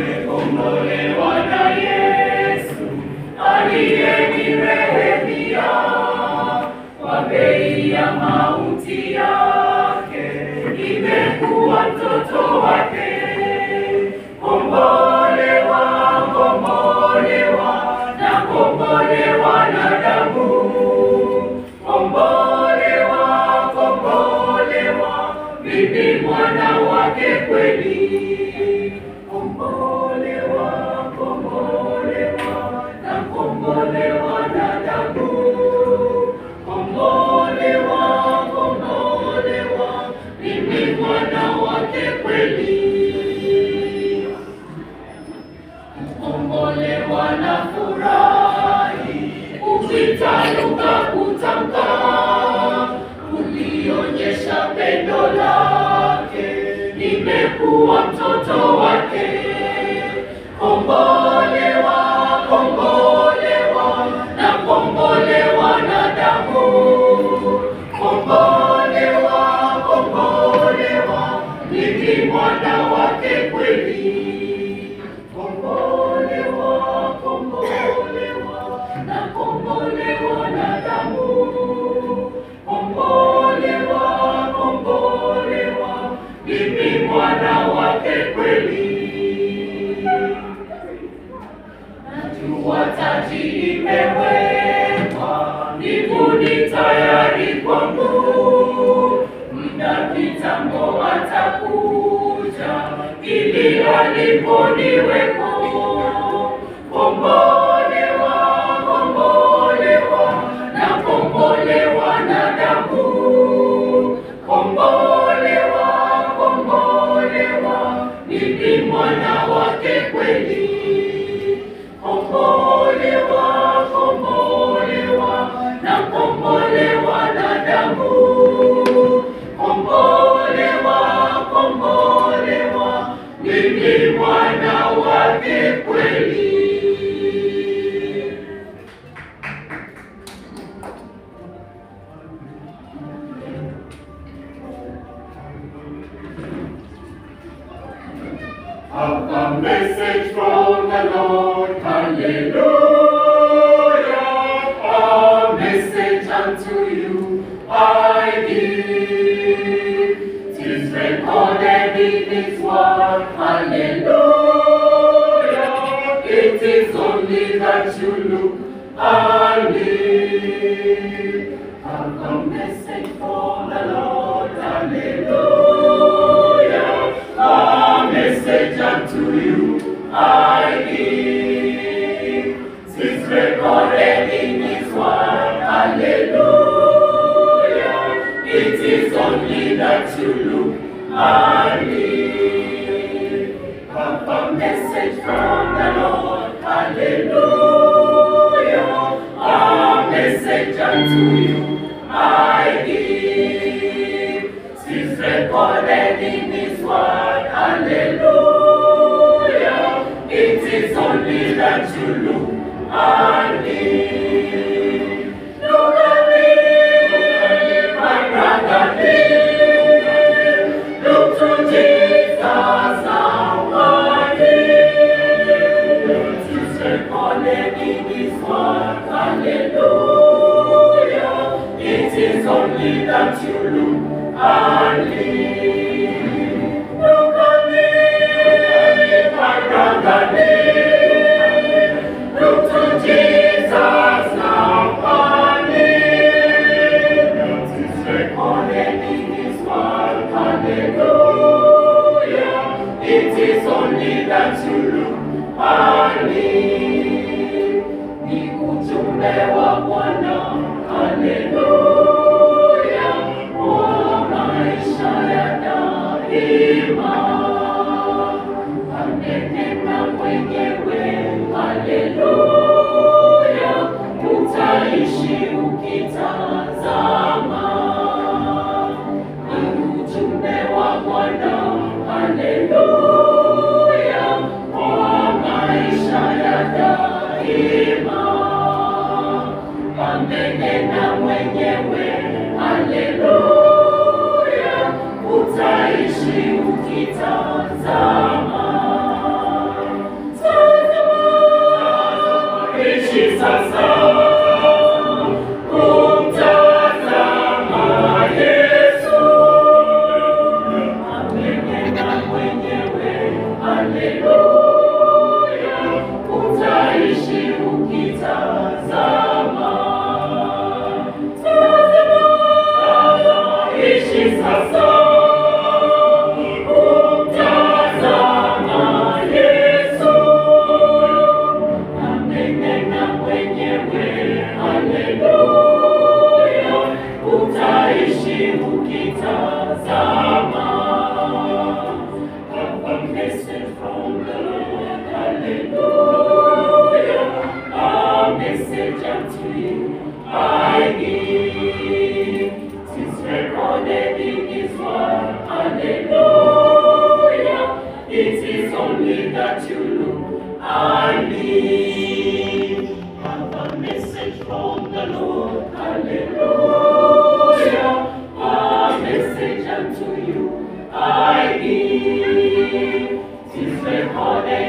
Nimekombolewa na Yesu aliyenirehemia, kwa bei ya mauti yake nimekuwa mtoto wake. Kombolewa, kombolewa, na kombolewa na damu. Kombolewa, kombolewa, mimi mwana wake kweli. Kombolewa, kombolewa, na kombolewa na damu. Kombolewa, kombolewa, mimi mwana wake kweli. Kombolewa na furahi, ukitaruka kutamka, ulionyesha pendo lake, nimekuwa mtoto wake. Kombolewa, kombolewa, na kombolewa na damu. Kombolewa, kombolewa, mimi mwana wake kweli. Kombolewa, kombolewa, na kombolewa na damu. Kombolewa, kombolewa, mimi mwana wake kweli. Najua taji imewekwa mbinguni tayari kwangu, muda kitambo atakuja ili aliponiweko. Kombolewa, kombolewa, na kombolewa na damu. Kombolewa, kombolewa, mimi mwana wake kweli. Kombolewa, kombolewa, na kombolewa na damu. Kombolewa, kombolewa, mimi mwana wake kweli. A message from the Lord, hallelujah. A message unto you I give. 'Tis recorded in His word, hallelujah. It is only that you look and live. A message from the Lord, hallelujah. A message unto you I give. 'Tis recorded in His word, hallelujah. It is only that you look and live. A message from the Lord, hallelujah. A message unto you I give. 'Tis recorded in His word, hallelujah. It is only that you look and live. Look at me, my brother, live. Look to Jesus now and live. It is recorded in His word, hallelujah. It is only that you look and live. Look at me, my brother, live. Look to Jesus now and live. It is recorded in His word, hallelujah. It is only that you look and live. Ni ujumbe wa Bwana, hallelujah. Kwa maisha ya daima, anenena mwenyewe, haleluya. Utaishi ukitazama. Ni ujumbe wa Bwana, haleluya. Kwa haleluya, utaishi ukitazama. Tazama, ishi sasa, kumtazama Yesu. Amenena mwenyewe, haleluya, utaishi ukitazama. Have a message from the Lord, hallelujah, a message unto you I give. 'Tis recorded in His word, hallelujah, it is only that you look and live. Have a message from the Lord, hallelujah, a message unto you I give. 'Tis recorded